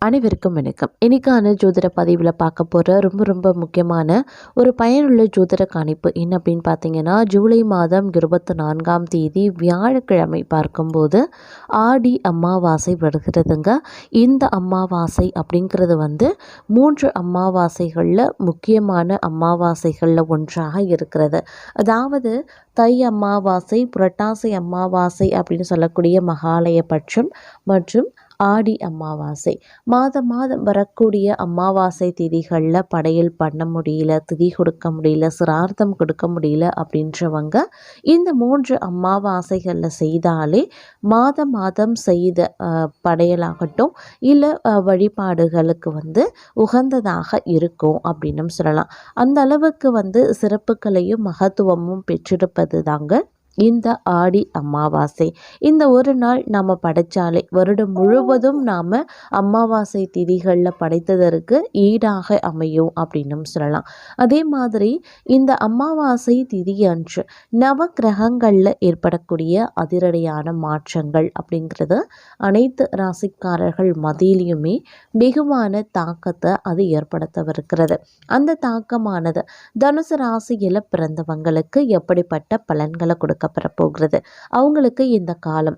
அனைவருக்கும் வணக்கம். இன்னைக்கான ஜோதிட பதிவில் பார்க்க போகிற ரொம்ப முக்கியமான ஒரு பயனுள்ள ஜோதிட கணிப்பு என்ன அப்படின்னு பார்த்தீங்கன்னா, ஜூலை மாதம் 24ஆம் தேதி வியாழக்கிழமை பார்க்கும்போது ஆடி அமாவாசை வருகிறதுங்க. இந்த அமாவாசை அப்படிங்கிறது 3 அமாவாசைகளில் முக்கியமான அமாவாசைகளில் ஒன்றாக இருக்கிறது. அதாவது தை அமாவாசை, புரட்டாசி அமாவாசை அப்படின்னு சொல்லக்கூடிய மகாலய பட்சம் மற்றும் ஆடி அமாவாசை. மாதம் வரக்கூடிய அமாவாசை திதிகளில் படையல் பண்ண முடியல, திதி கொடுக்க முடியல, சிரார்த்தம் கொடுக்க முடியல அப்படின்றவங்க இந்த 3 அமாவாசைகளில் செய்தாலே மாதம் செய்த படையலாகட்டும் இல்லை வழிபாடுகளுக்கு உகந்ததாக இருக்கும் அப்படின்னு சொல்லலாம். அந்த அளவுக்கு சிறப்புகளையும் மகத்துவமும் பெற்றிருப்பது தாங்க இந்த ஆடி அமாவாசை. இந்த ஒரு நாள் நாம் படைத்தாலே வருடம் முழுவதும் நாம் அமாவாசை திதிகளில் படைத்ததற்கு ஈடாக அமையும் அப்படின்னு சொல்லலாம். அதே மாதிரி இந்த அமாவாசை திதி அன்று நவ கிரகங்களில் ஏற்படக்கூடிய அதிரடியான மாற்றங்கள் அப்படிங்கிறது அனைத்து ராசிக்காரர்கள் மத்தியிலையுமே வெகுவான தாக்கத்தை அது ஏற்படுத்தவிருக்கிறது. அந்த தாக்கமானது தனுசு ராசியில் பிறந்தவங்களுக்கு எப்படிப்பட்ட பலன்களை கொடுக்க பெறப்போகிறது, அவங்களுக்கு இந்த காலம்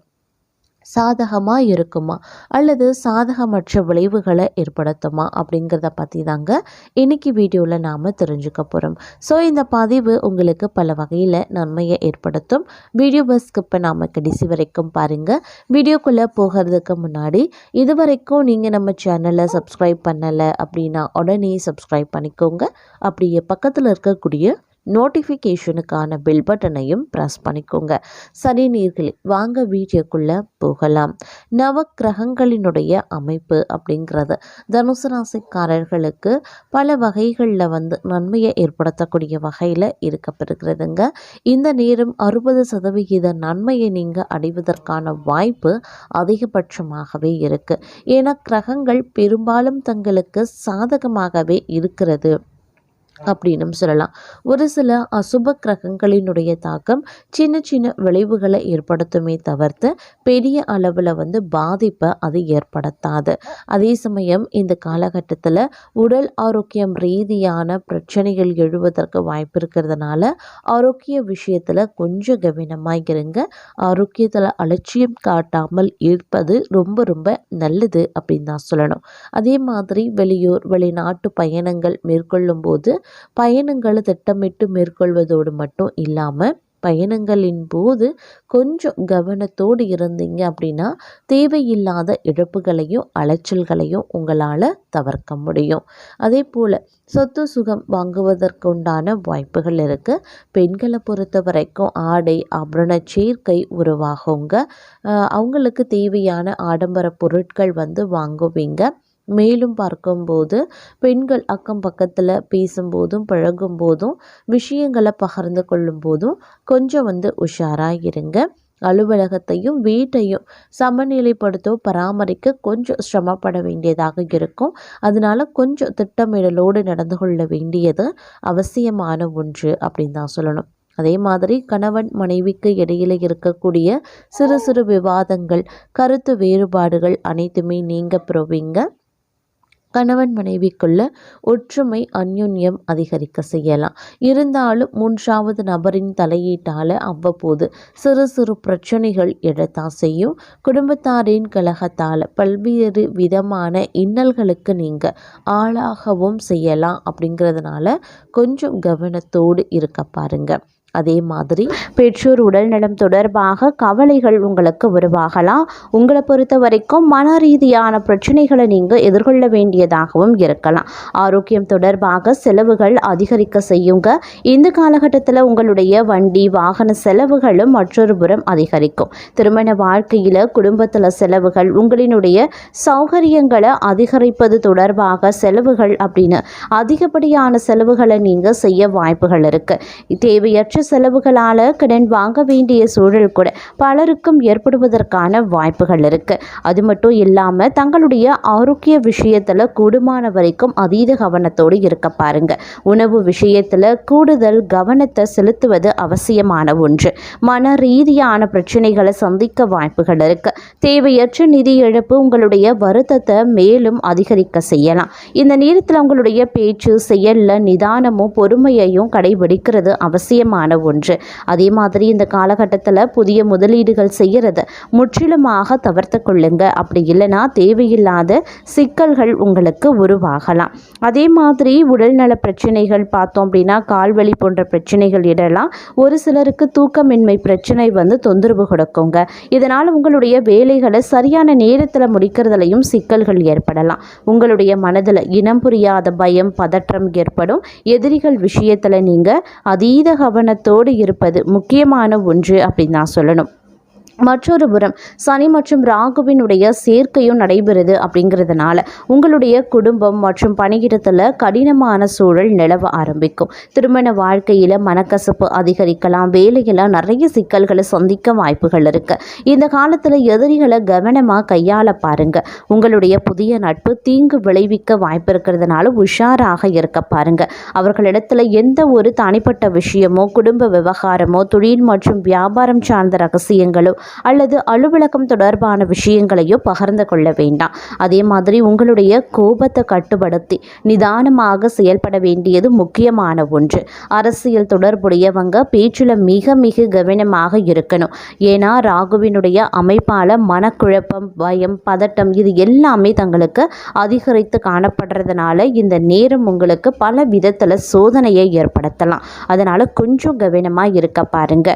சாதகமாக இருக்குமா அல்லது சாதகமற்ற விளைவுகளை ஏற்படுத்துமா அப்படிங்கிறத பற்றி தாங்க இன்னைக்கு வீடியோவில் நாம் தெரிஞ்சுக்க போகிறோம். ஸோ இந்த பதிவு உங்களுக்கு பல வகையில் நன்மையை ஏற்படுத்தும். வீடியோ ஸ்கிப் நாம் கடைசி வரைக்கும் பாருங்கள். வீடியோக்குள்ளே போகிறதுக்கு முன்னாடி இது வரைக்கும் நீங்கள் நம்ம சேனலை சப்ஸ்கிரைப் பண்ணலை அப்படின்னா உடனே சப்ஸ்கிரைப் பண்ணிக்கோங்க. அப்படியே பக்கத்தில் இருக்கக்கூடிய நோட்டிஃபிகேஷனுக்கான பெல் பட்டனையும் ப்ரெஸ் பண்ணிக்கோங்க. சரி நேயர்களே, வாங்க வீடியோக்குள்ளே போகலாம். நவ கிரகங்களினுடைய அமைப்பு அப்படிங்கிறது தனுசு ராசிக்காரர்களுக்கு பல வகைகளில் நன்மையை ஏற்படுத்தக்கூடிய வகையில் இருக்கப்பெறுகிறதுங்க. இந்த நேரம் 60% நன்மையை நீங்கள் அடைவதற்கான வாய்ப்பு அதிகபட்சமாகவே இருக்குது. ஏன்னா கிரகங்கள் பெரும்பாலும் தங்களுக்கு சாதகமாகவே இருக்கிறது அப்படின்னு சொல்லலாம். ஒரு சில அசுப கிரகங்களினுடைய தாக்கம் சின்ன விளைவுகளை ஏற்படுத்துமே தவிர்த்து பெரிய அளவில் பாதிப்பை அது ஏற்படுத்தாது. அதே சமயம் இந்த காலகட்டத்தில் உடல் ஆரோக்கியம் ரீதியான பிரச்சனைகள் எழுவதற்கு வாய்ப்பு இருக்கிறதுனால ஆரோக்கிய விஷயத்தில் கொஞ்சம் கவனமாக இருங்க. ஆரோக்கியத்தில் அலட்சியம் காட்டாமல் இருப்பது ரொம்ப நல்லது அப்படின்னு தான் சொல்லணும். அதே மாதிரி வெளிநாட்டு பயணங்கள் மேற்கொள்ளும் போது பயணங்களை திட்டமிட்டு மேற்கொள்வதோடு மட்டும் இல்லாமல் பயணங்களின் போது கொஞ்சம் கவனத்தோடு இருந்தீங்க அப்படின்னா தேவையில்லாத இழப்புகளையும் அலைச்சல்களையும் உங்களால் தவிர்க்க முடியும். அதே போல் சொத்து சுகம் வாங்குவதற்குண்டான வாய்ப்புகள் இருக்குது. பெண்களை பொறுத்த வரைக்கும் ஆடை ஆபரண சேர்க்கை உருவாகுங்க. அவங்களுக்கு தேவையான ஆடம்பர பொருட்கள் வாங்குவீங்க. மேலும் பார்க்கும்போது பெண்கள் அக்கம் பக்கத்தில் பேசும்போதும் பழகும்போதும் விஷயங்களை பகிர்ந்து கொள்ளும் போதும் கொஞ்சம் உஷாராக இருங்க. அலுவலகத்தையும் வீட்டையும் சமநிலைப்படுத்த பராமரிக்க கொஞ்சம் சிரமப்பட வேண்டியதாக இருக்கும். அதனால கொஞ்சம் திட்டமிடலோடு நடந்து கொள்ள வேண்டியது அவசியமான ஒன்று அப்படின்னு தான் சொல்லணும். அதே மாதிரி கணவன் மனைவிக்கு இடையில இருக்கக்கூடிய சிறு விவாதங்கள், கருத்து வேறுபாடுகள் அனைத்துமே நீங்க பெறுவீங்க. கணவன் மனைவிக்குள்ள ஒற்றுமை அந்யுன்யம் அதிகரிக்க செய்யலாம். இருந்தாலும் 3வது நபரின் தலையீட்டால் அவ்வப்போது சிறு பிரச்சனைகள் எழத்தான் செய்யும். குடும்பத்தாரின் கலகத்தால் பல்வேறு விதமான இன்னல்களுக்கு நீங்கள் ஆளாகவும் செய்யலாம். அப்படிங்கிறதுனால கொஞ்சம் கவனத்தோடு இருக்க பாருங்க. அதே மாதிரி பெற்றோர் உடல்நலம் தொடர்பாக கவலைகள் உங்களுக்கு உருவாகலாம். உங்களை பொறுத்த வரைக்கும் மன ரீதியான பிரச்சனைகளை நீங்கள் எதிர்கொள்ள வேண்டியதாகவும் இருக்கலாம். ஆரோக்கியம் தொடர்பாக செலவுகள் அதிகரிக்க செய்யுங்க. இந்த காலகட்டத்தில் உங்களுடைய வண்டி வாகன செலவுகளும் மற்றொரு புறம் அதிகரிக்கும். திருமண வாழ்க்கையில் குடும்பத்தில் செலவுகள், உங்களினுடைய சௌகரியங்களை அதிகரிப்பது தொடர்பாக செலவுகள் அப்படின்னு அதிகப்படியான செலவுகளை நீங்கள் செய்ய வாய்ப்புகள் இருக்குது. தேவையற்ற செலவுகளால் கடன் வாங்க வேண்டிய சூழல் கூட பலருக்கும் ஏற்படுவதற்கான வாய்ப்புகள் இருக்குது. அது மட்டும் இல்லாமல் தங்களுடைய ஆரோக்கிய விஷயத்தில் கூடுமான வரைக்கும் அதீத கவனத்தோடு இருக்க பாருங்க. உணவு விஷயத்தில் கூடுதல் கவனத்தை செலுத்துவது அவசியமான ஒன்று. மன ரீதியான பிரச்சனைகளை சந்திக்க வாய்ப்புகள் இருக்கு. தேவையற்ற நிதி இழப்பு உங்களுடைய வருத்தத்தை மேலும் அதிகரிக்க செய்யலாம். இந்த நேரத்தில் உங்களுடைய பேச்சு செயல்ல நிதானமும் பொறுமையையும் கடைபிடிக்கிறது அவசியமான ஒன்று. அதே மாதிரி இந்த காலகட்டத்தில் புதிய முதலீடுகள் செய்யறது முற்றிலுமாக தவிர்த்து கொள்ளுங்க. அப்படி இல்லைன்னா தேவையில்லாத சிக்கல்கள் உங்களுக்கு உருவாகலாம். அதே மாதிரி உடல்நல பிரச்சனைகள் பார்த்தோம் அப்படின்னா கால்வலி போன்ற பிரச்சனைகள் இடலாம். ஒரு சிலருக்கு தூக்கமின்மை பிரச்சனை தொந்தரவு கொடுக்குங்க. இதனால் உங்களுடைய வேலைகளை சரியான நேரத்தில் முடிக்கிறதுலையும் சிக்கல்கள் ஏற்படலாம். உங்களுடைய மனதில் இனம் புரியாத பயம் பதற்றம் ஏற்படும். எதிரிகள் விஷயத்தில் நீங்கள் அதீத கவனத்தோடு இருப்பது முக்கியமான ஒன்று அப்படின்னு நான் சொல்லணும். மற்றொரு புறம் சனி மற்றும் ராகுவினுடைய சேர்க்கையும் நடைபெறுது. அப்படிங்கிறதுனால உங்களுடைய குடும்பம் மற்றும் பணியிடத்தில் கடினமான சூழல் நிலவ ஆரம்பிக்கும். திருமண வாழ்க்கையில் மனக்கசப்பு அதிகரிக்கலாம். வேலையில் நிறைய சிக்கல்களை சந்திக்க வாய்ப்புகள் இருக்குது. இந்த காலத்தில் எதிரிகளை கவனமாக கையாள பாருங்க. உங்களுடைய புதிய நட்பு தீங்கு விளைவிக்க வாய்ப்பு இருக்கிறதுனால உஷாராக இருக்க பாருங்க. அவர்களிடத்தில் எந்த ஒரு தனிப்பட்ட விஷயமோ குடும்ப விவகாரமோ தொழில் மற்றும் வியாபாரம் சார்ந்த ரகசியங்களோ அல்லது அலுவலகம் தொடர்பான விஷயங்களையோ பகிர்ந்து கொள்ள வேண்டாம். அதே மாதிரி உங்களுடைய கோபத்தை கட்டுப்படுத்தி நிதானமாக செயல்பட வேண்டியது முக்கியமான ஒன்று. அரசியல் தொடர்புடையவங்க பேச்சில் மிக மிக கவனமாக இருக்கணும். ஏன்னா ராகுவினுடைய அமைப்பால் மனக்குழப்பம் பயம் பதட்டம் இது எல்லாமே தங்களுக்கு அதிகரித்து காணப்படுறதுனால இந்த நேரம் உங்களுக்கு பல விதத்தில் சோதனையை ஏற்படுத்தலாம். அதனால் கொஞ்சம் கவனமாக இருக்க பாருங்க.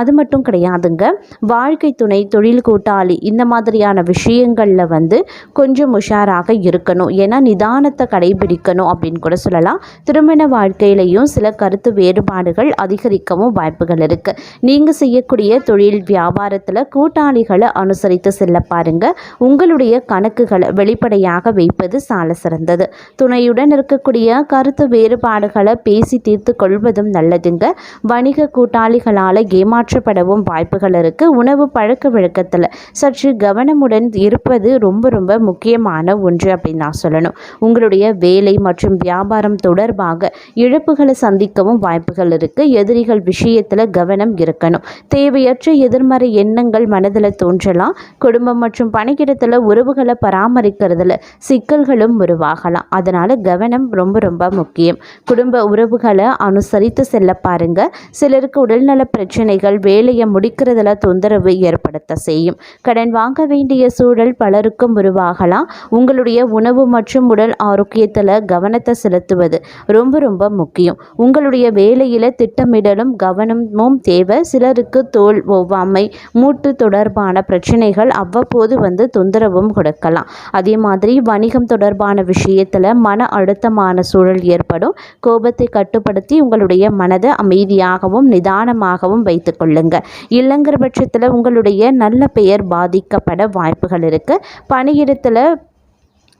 அது மட்டும் கிடையாதுங்க. வாழ்க்கை துணை தொழில் கூட்டாளி இந்த மாதிரியான விஷயங்களில் கொஞ்சம் உஷாராக இருக்கணும். ஏன்னா நிதானத்தை கடைபிடிக்கணும் அப்படின்னு கூட சொல்லலாம். திருமண வாழ்க்கையிலையும் சில கருத்து வேறுபாடுகள் அதிகரிக்கவும் வாய்ப்புகள் இருக்குது. நீங்கள் செய்யக்கூடிய தொழில் வியாபாரத்தில் கூட்டாளிகளை அனுசரித்து செல்ல பாருங்க. உங்களுடைய கணக்குகளை வெளிப்படையாக வைப்பது சால சிறந்தது. துணையுடன் இருக்கக்கூடிய கருத்து வேறுபாடுகளை பேசி தீர்த்து கொள்வதும் நல்லதுங்க. வணிக கூட்டாளிகளால் ஏமாற்றப்படவும் வாய்ப்புகள் இருக்குது. உணவு பழக்க வழக்கத்தில் சற்று கவனமுடன் இருப்பது ரொம்ப ரொம்ப முக்கியமான ஒன்று அப்படின்னு நான் சொல்லணும். உங்களுடைய வேலை மற்றும் வியாபாரம் தொடர்பாக இழப்புகளை சந்திக்கவும் வாய்ப்புகள் இருக்குது. எதிரிகள் விஷயத்தில் கவனம் இருக்கணும். தேவையற்ற எதிர்மறை எண்ணங்கள் மனதில் தோன்றலாம். குடும்பம் மற்றும் பணியிடத்தில் உறவுகளை பராமரிக்கிறதுல சிக்கல்களும் உருவாகலாம். அதனால் கவனம் ரொம்ப ரொம்ப முக்கியம். குடும்ப உறவுகளை அனுசரித்து செல்ல பாருங்க. சிலருக்கு உடல்நல பிரச்சனைகள் வேலையை முடிக்கிறதுல தொந்தரவு ஏற்படுத்த செய்யும். கடன் வாங்க வேண்டிய சூழல் பலருக்கும் உருவாகலாம். உங்களுடைய உணவு மற்றும் உடல் ஆரோக்கியத்தில் கவனத்தை செலுத்துவது ரொம்ப ரொம்ப முக்கியம். உங்களுடைய வேலையில் திட்டமிடலும் கவனமும் தேவை. சிலருக்கு தோல் ஒவ்வாமை மூட்டு தொடர்பான பிரச்சனைகள் அவ்வப்போது தொந்தரவும் கொடுக்கலாம். அதே மாதிரி வணிகம் தொடர்பான விஷயத்தில் மன அழுத்தமான சூழல் ஏற்படும். கோபத்தை கட்டுப்படுத்தி உங்களுடைய மனதை அமைதியாகவும் நிதானமாகவும் வைத்துக் கொள்ளுங்க. இல்லைங்கிற பட்சத்தில் உங்களுடைய நல்ல பெயர் பாதிக்கப்பட வாய்ப்புகள் இருக்குது. பணியிடத்தில்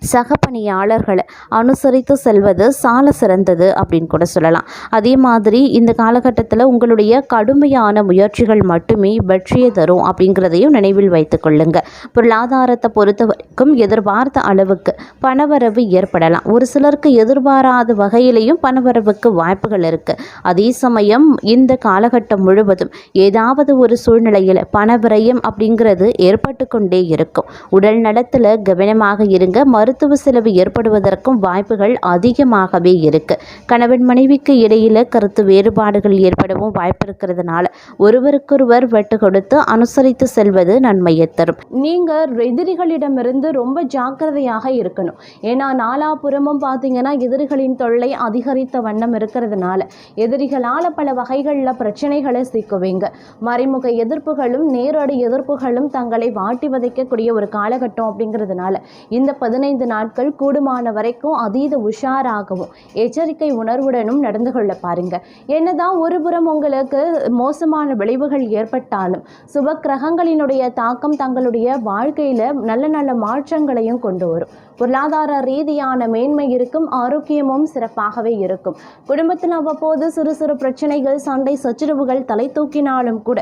சக பணியாளர்களை அனுசரித்து செல்வது சால சிறந்தது அப்படின்னு கூட சொல்லலாம். அதே மாதிரி இந்த காலகட்டத்தில் உங்களுடைய கடுமையான முயற்சிகள் மட்டுமே வெற்றியை தரும் அப்படிங்கிறதையும் நினைவில் வைத்து கொள்ளுங்க. பொருளாதாரத்தை பொறுத்த வரைக்கும் எதிர்பார்த்த அளவுக்கு பணவரவு ஏற்படலாம். ஒரு சிலருக்கு எதிர்பாராத வகையிலையும் பணவரவுக்கு வாய்ப்புகள் இருக்குது. அதே சமயம் இந்த காலகட்டம் முழுவதும் ஏதாவது ஒரு சூழ்நிலையில் பணவிரயம் அப்படிங்கிறது ஏற்பட்டு கொண்டே இருக்கும். உடல் நலத்தில் கவனமாக இருங்க. மருத்துவ செலவு ஏற்படுவதற்கும் வாய்ப்புகள் அதிகமாகவே இருக்கு. கணவன் மனைவிக்கு இடையில கருத்து வேறுபாடுகள் ஏற்படவும் வாய்ப்பு இருக்கிறதுனால ஒருவருக்கொருவர் வெட்டு கொடுத்து அனுசரித்து செல்வது நன்மையை தரும். நீங்க எதிரிகளிடமிருந்து ரொம்ப ஜாக்கிரதையாக இருக்கணும். ஏன்னா நாலாபுறமும் பார்த்தீங்கன்னா எதிரிகளின் தொல்லை அதிகரித்த வண்ணம் இருக்கிறதுனால எதிரிகளால் பல வகைகளில் பிரச்சனைகளை சிக்குவீங்க. மறைமுக எதிர்ப்புகளும் நேரடி எதிர்ப்புகளும் தங்களை வாட்டி வதைக்கக்கூடிய ஒரு காலகட்டம் அப்படிங்கிறதுனால இந்த 15 15 நாட்கள் கூடுமான வரைக்கும் அதீத உஷாராகவும் எச்சரிக்கை உணர்வுடனும் நடந்து கொள்ள பாருங்க. என்னதான் ஒருபுறம் உங்களுக்கு மோசமான விளைவுகள் ஏற்பட்டாலும் சுப கிரகங்களினுடைய தாக்கம் தங்களுடைய வாழ்க்கையில நல்ல நல்ல மாற்றங்களையும் கொண்டு வரும். பொருளாதார ரீதியான மேன்மை இருக்கும், ஆரோக்கியமும் சிறப்பாகவே இருக்கும். குடும்பத்தில் அவ்வப்போது சிறு சிறு பிரச்சனைகள், சண்டை சச்சரவுகள் தலை தூக்கினாலும் கூட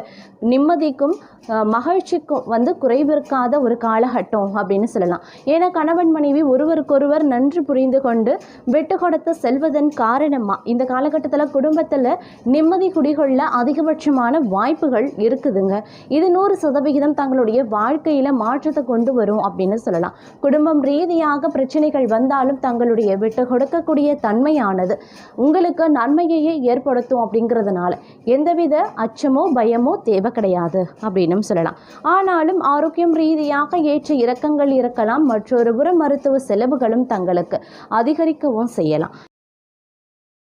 நிம்மதிக்கும் மகிழ்ச்சிக்கும் குறைவிருக்காத ஒரு காலகட்டம் அப்படின்னு சொல்லலாம். ஏன்னா கணவன் மனைவி ஒருவருக்கொருவர் நன்றி புரிந்து கொண்டு விட்டு கொடுத்து செல்வதன் காரணமாக இந்த காலகட்டத்தில் குடும்பத்தில் நிம்மதி குடிகொள்ள அதிகபட்சமான வாய்ப்புகள் இருக்குதுங்க. இது 100% தங்களுடைய வாழ்க்கையில் மாற்றத்தை கொண்டு வரும் அப்படின்னு சொல்லலாம். குடும்பம் ரீதியாக பிரச்சனைகள் வந்தாலும் தங்களுடைய விட்டு கொடுக்கக்கூடிய தன்மையானது உங்களுக்கு நன்மையையே ஏற்படுத்தும். அப்படிங்கிறதுனால எந்தவித அச்சமோ பயமோ தேவை கிடையாது அப்படின்னு சொல்லலாம். ஆனாலும் ஆரோக்கியம் ரீதியாக ஏற்ற இறக்கங்கள் இருக்கலாம். மற்றொரு புற மருத்துவ செலவுகளும் தங்களுக்கு அதிகரிக்கவும் செய்யலாம்.